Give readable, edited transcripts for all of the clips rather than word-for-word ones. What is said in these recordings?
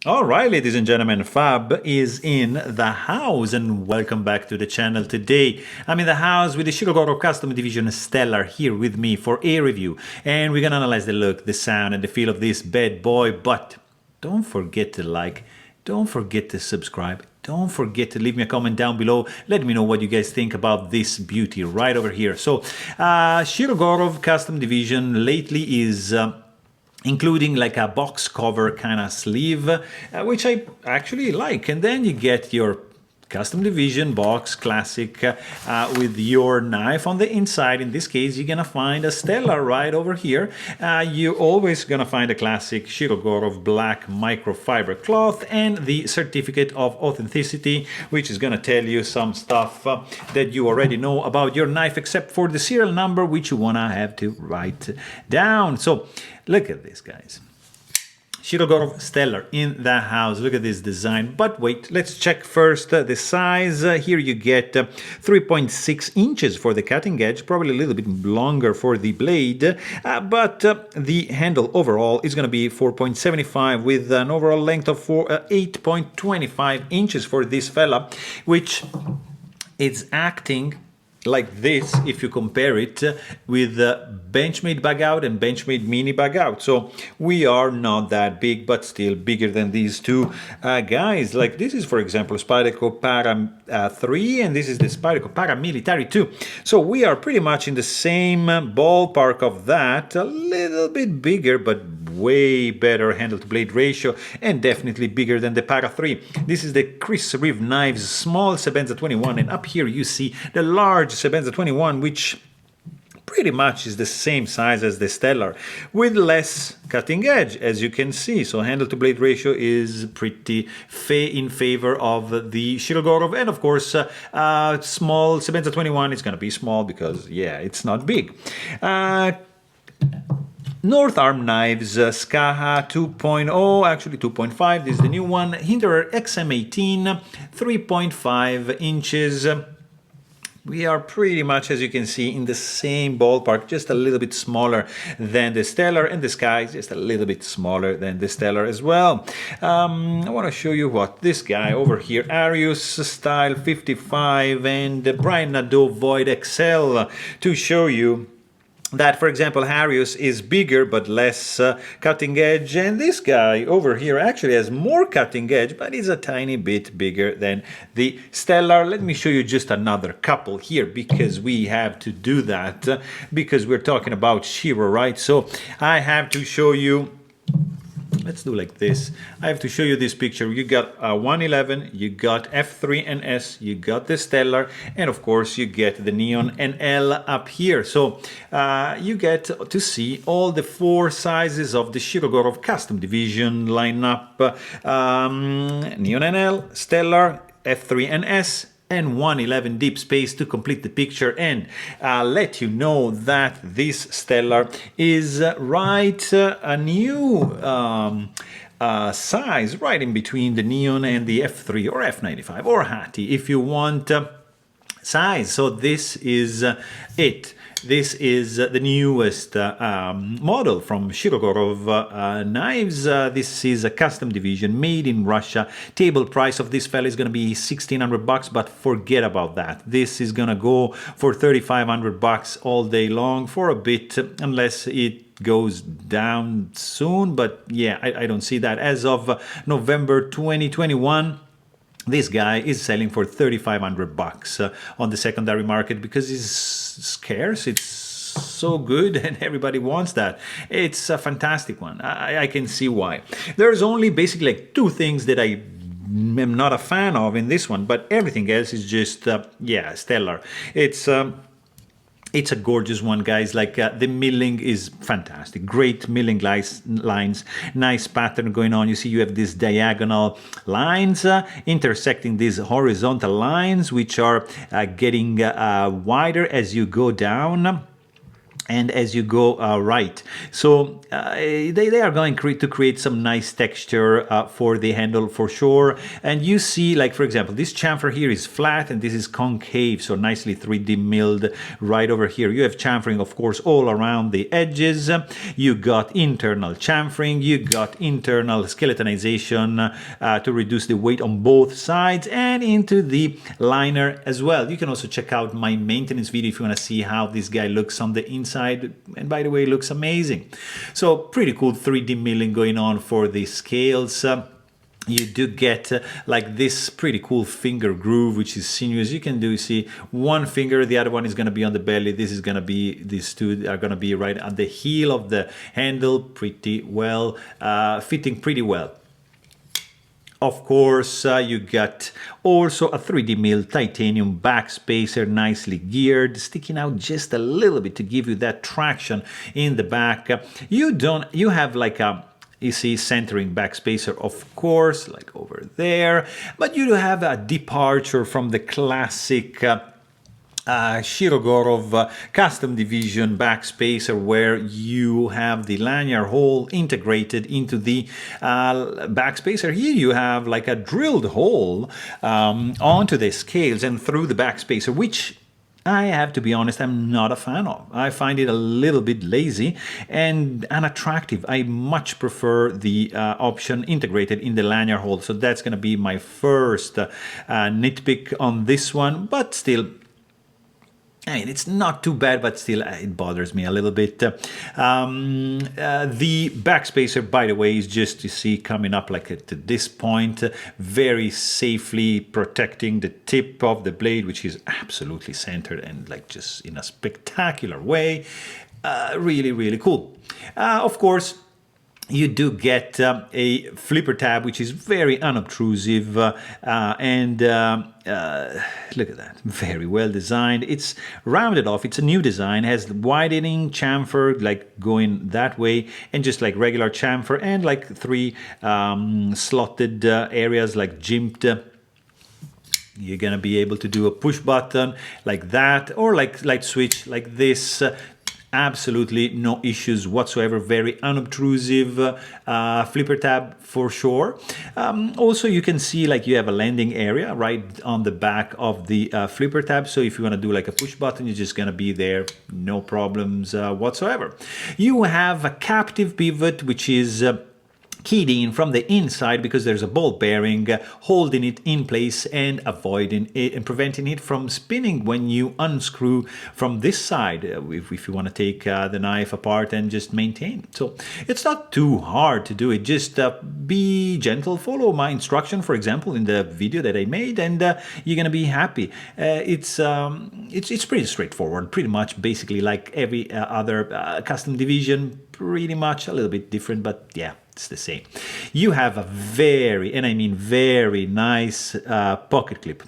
All right, ladies and gentlemen, Fab is in the house and welcome back to the channel. Today I'm in the house with the Shirogorov Custom Division Stellar here with me for a review, and we're gonna analyze the look, the sound and the feel of this bad boy. But don't forget to like, don't forget to subscribe, don't forget to leave me a comment down below. Let me know what you guys think about this beauty right over here. So Shirogorov Custom Division lately is including like a box cover kind of sleeve, which I actually like. And then you get your custom division box classic with your knife on the inside. In this case, you're gonna find a Stellar right over here. You're always gonna find a classic Shirogorov black microfiber cloth and the certificate of authenticity, which is gonna tell you some stuff that you already know about your knife, except for the serial number, which you wanna have to write down. So look at this, guys. Shirogorov Stellar in the house. Look at this design. But wait, let's check first the size. Here you get 3.6 inches for the cutting edge, probably a little bit longer for the blade, but the handle overall is going to be 4.75 with an overall length of 8.25 inches for this fella, which is acting like this if you compare it with Benchmade bag out and Benchmade mini bag out. So we are not that big, but still bigger than these two guys. Like this is, for example, Spyderco Para 3 and this is the Spyderco Para Military 2. So we are pretty much in the same ballpark of that, a little bit bigger, but way better handle to blade ratio and definitely bigger than the Para 3. This is the Chris Reeve Knives small Sebenza 21, and up here you see the large Sebenza 21, which pretty much is the same size as the Stellar with less cutting edge, as you can see. So handle to blade ratio is pretty in favor of the Shirogorov, and of course small Sebenza 21 is going to be small because yeah, it's not big. North Arm Knives, Skaha 2.0, actually 2.5, this is the new one. Hinderer XM18, 3.5 inches. We are pretty much, as you can see, in the same ballpark, just a little bit smaller than the Stellar, and the Sky is just a little bit smaller than the Stellar as well. I want to show you what this guy over here, Arius Style 55 and Brian Nadeau Void XL, to show you that, for example, Arius is bigger but less cutting edge, and this guy over here actually has more cutting edge, but is a tiny bit bigger than the Stellar. Let me show you just another couple here, because we have to do that, because we're talking about Shiro, right? So I have to show you. Let's do like this. I have to show you this picture. You got 111, you got F3 and S, you got the Stellar, and of course you get the Neon and L up here. So you get to see all the four sizes of the Shirogorov Custom Division lineup. Neon and L, Stellar, F3 and S, and 111 deep space to complete the picture, and let you know that this Stellar is right a new size right in between the Neon and the F3 or F95 or Hattie if you want size. So this is it. This is the newest model from Shirogorov Knives. This is a custom division made in Russia. Table price of this fella is going to be 1,600 bucks, but forget about that. This is going to go for 3,500 bucks all day long for a bit, unless it goes down soon. But yeah, I don't see that. As of November 2021, this guy is selling for 3,500 bucks on the secondary market because it's scarce. It's so good and everybody wants that. It's a fantastic one. I can see why. There's only basically like two things that I am not a fan of in this one, but everything else is just yeah, stellar. It's a gorgeous one, guys. Like the milling is fantastic. Great milling lines, nice pattern going on. You see you have these diagonal lines intersecting these horizontal lines, which are getting wider as you go down. and as you go right. So they are going to create some nice texture for the handle for sure. And you see, like, for example, this chamfer here is flat and this is concave, so nicely 3D milled right over here. You have chamfering, of course, all around the edges. You got internal chamfering, you got internal skeletonization to reduce the weight on both sides, and into the liner as well. You can also check out my maintenance video if you want to see how this guy looks on the inside. And by the way, it looks amazing. So pretty cool 3D milling going on for the scales. You do get like this pretty cool finger groove, which is sinuous. You can see one finger, the other one is going to be on the belly. This is going to be, these two are going to be right at the heel of the handle, pretty well, fitting pretty well. Of course, you got also a 3D milled titanium backspacer, nicely geared, sticking out just a little bit to give you that traction in the back. You have like a, you see, centering backspacer, of course, like over there, but you do have a departure from the classic Shirogorov Custom Division backspacer, where you have the lanyard hole integrated into the backspacer. Here you have like a drilled hole onto the scales and through the backspacer, which I have to be honest, I'm not a fan of. I find it a little bit lazy and unattractive. I much prefer the option integrated in the lanyard hole. So that's going to be my first nitpick on this one, but still, I mean, it's not too bad, but still it bothers me a little bit. The backspacer, by the way, is just, you see, coming up like at this point, very safely protecting the tip of the blade, which is absolutely centered and like just in a spectacular way. Really, really cool. Of course, you do get a flipper tab, which is very unobtrusive, and look at that, very well designed. It's rounded off, it's a new design, has widening chamfer, like going that way, and just like regular chamfer, and like three slotted areas, like jimped. You're gonna be able to do a push button like that, or like light switch like this. Absolutely no issues whatsoever. Very unobtrusive flipper tab for sure. Also, you can see like you have a landing area right on the back of the flipper tab. So if you want to do like a push button, you're just going to be there. No problems whatsoever. You have a captive pivot, which is keyed in from the inside because there's a ball bearing holding it in place and avoiding it and preventing it from spinning when you unscrew from this side if you want to take the knife apart and just maintain. So it's not too hard to do it. Just be gentle, follow my instruction, for example, in the video that I made, and you're gonna be happy. It's pretty straightforward, pretty much basically like every other custom division, pretty much a little bit different, but yeah, it's the same. You have a very, and I mean very nice pocket clip.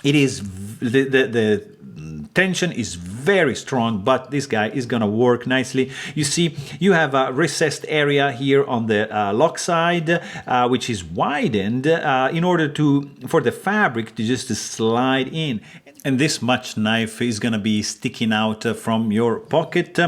It is, the tension is very strong, but this guy is gonna work nicely. You see, you have a recessed area here on the lock side, which is widened in order for the fabric to just slide in. And this much knife is gonna be sticking out from your pocket.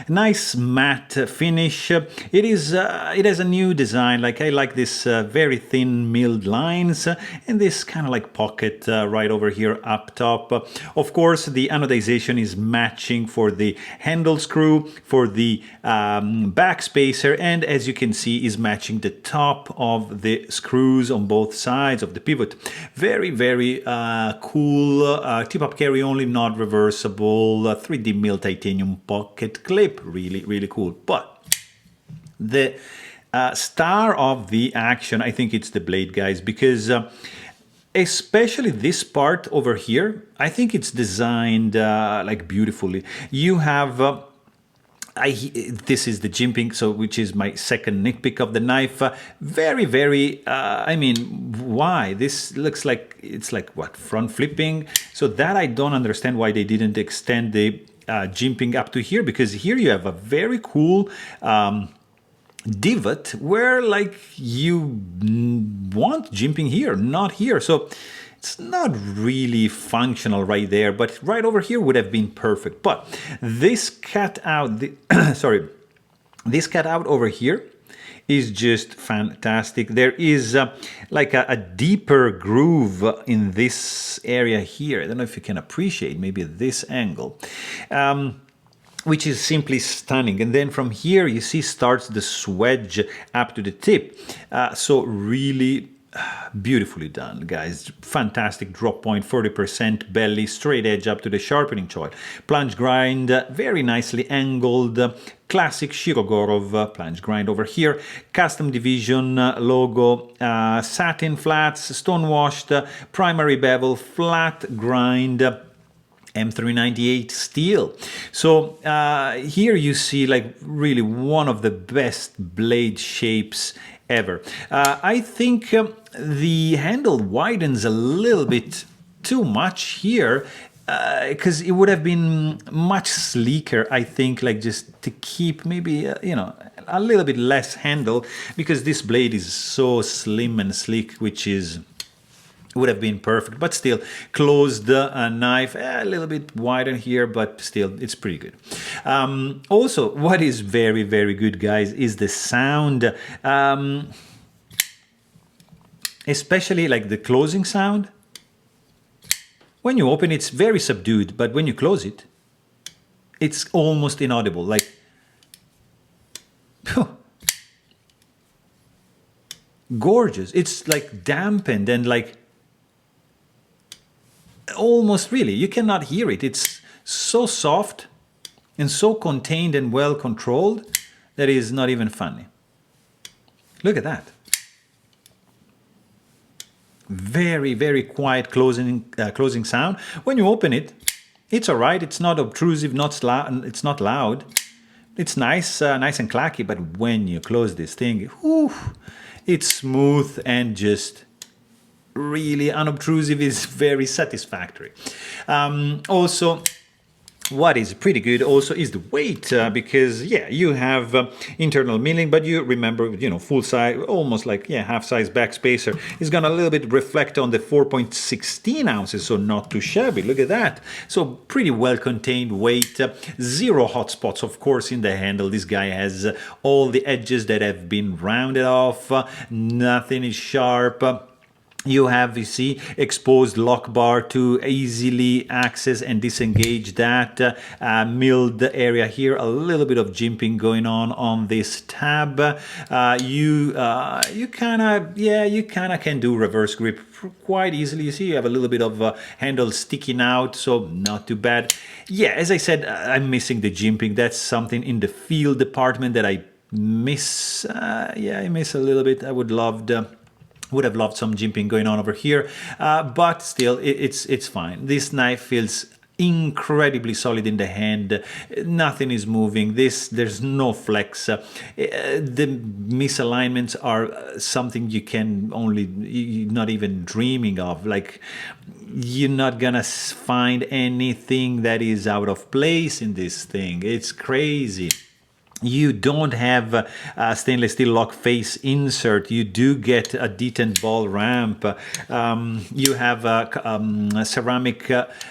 Nice matte finish. It has a new design. Like, I like this very thin milled lines and this kind of like pocket right over here up top. Of course, the anodization is matching for the handle screw, for the back spacer, and as you can see, is matching the top of the screws on both sides of the pivot. Very, very cool. Tip-up carry only, not reversible, 3D mill titanium pocket clip. Really, really cool. But the star of the action, I think it's the blade, guys, because especially this part over here, I think it's designed like beautifully. You have this is the jimping, so which is my second nitpick of the knife. Very, very, I mean, why? This looks like, it's like, what, front flipping? So that I don't understand why they didn't extend the jimping up to here, because here you have a very cool divot where like you want jimping here, not here. So it's not really functional right there, but right over here would have been perfect. But this cutout, sorry, this cutout over here is just fantastic. There is like a deeper groove in this area here. I don't know if you can appreciate maybe this angle. Which is simply stunning. And then from here, you see, starts the swedge up to the tip. So really beautifully done, guys. Fantastic drop point, 40% belly, straight edge up to the sharpening choil. Plunge grind, very nicely angled. Classic Shirogorov plunge grind over here. Custom Division logo, satin flats, stone washed, primary bevel, flat grind. M398 steel. So here you see like really one of the best blade shapes ever. I think the handle widens a little bit too much here, because it would have been much sleeker, I think, like just to keep maybe, you know, a little bit less handle, because this blade is so slim and sleek, which is would have been perfect. But still, closed knife, a little bit wider here, but still, it's pretty good. Also, what is very, very good, guys, is the sound. Especially like the closing sound. When you open, it's very subdued, but when you close it, it's almost inaudible. Like, gorgeous. It's like dampened and like almost really, you cannot hear it. It's so soft and so contained and well controlled that it is not even funny. Look at that. Very, very quiet closing sound. When you open it, it's all right. It's not obtrusive, it's not loud. It's nice, nice and clacky. But when you close this thing, whew, it's smooth and just really unobtrusive, is very satisfactory. Also, what is pretty good also is the weight, because yeah, you have internal milling, but you remember, you know, full size, almost like, yeah, half size backspacer is gonna a little bit reflect on the 4.16 ounces, so not too shabby. Look at that. So pretty well contained weight. Zero hot spots, of course, in the handle. This guy has all the edges that have been rounded off. Nothing is sharp. You have, you see, exposed lock bar to easily access and disengage that milled area here. A little bit of jimping going on this tab. You kind of can do reverse grip quite easily. You see, you have a little bit of handle sticking out, so not too bad. Yeah, as I said, I'm missing the jimping. That's something in the feel department that I miss. Yeah, I miss a little bit. I would have loved some jimping going on over here, but still, it's fine. This knife feels incredibly solid in the hand. Nothing is moving. There's no flex. The misalignments are something you can you're not even dreaming of. Like, you're not gonna find anything that is out of place in this thing. It's crazy. You don't have a stainless steel lock face insert. You do get a detent ball ramp. You have a ceramic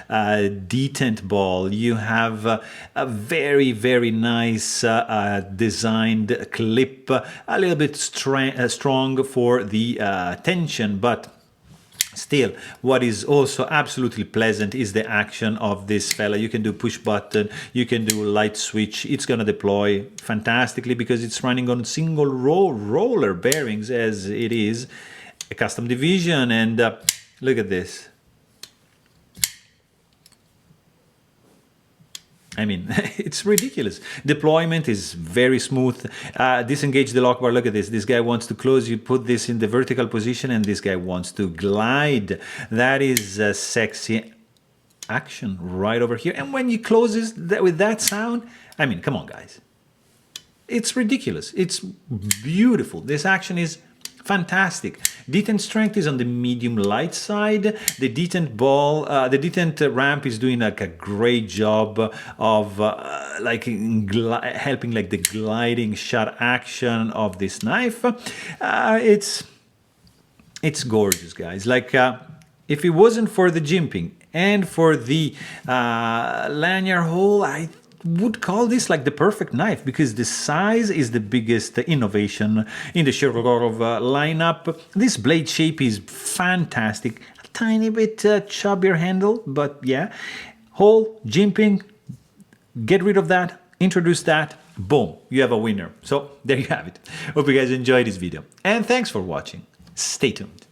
detent ball. You have a very, very nice designed clip, a little bit strong for the tension, but still, what is also absolutely pleasant is the action of this fella. You can do push button, you can do light switch. It's going to deploy fantastically because it's running on single roller bearings, as it is a custom division. And look at this. I mean, it's ridiculous. Deployment is very smooth. Disengage the lock bar. Look at this. This guy wants to close. You put this in the vertical position, and this guy wants to glide. That is a sexy action right over here. And when you close this with that sound, I mean, come on, guys. It's ridiculous. It's beautiful. This action is fantastic. Detent strength is on the medium light side. The detent ball, the detent ramp is doing like a great job of helping like the gliding shot action of this knife. It's gorgeous, guys. Like if it wasn't for the jimping and for the lanyard hole, I would call this like the perfect knife, because the size is the biggest innovation in the Shirogorov lineup. This blade shape is fantastic. A tiny bit chubbier handle, but yeah. Hole, jimping, get rid of that, introduce that, boom, you have a winner. So there you have it. Hope you guys enjoyed this video, and thanks for watching. Stay tuned.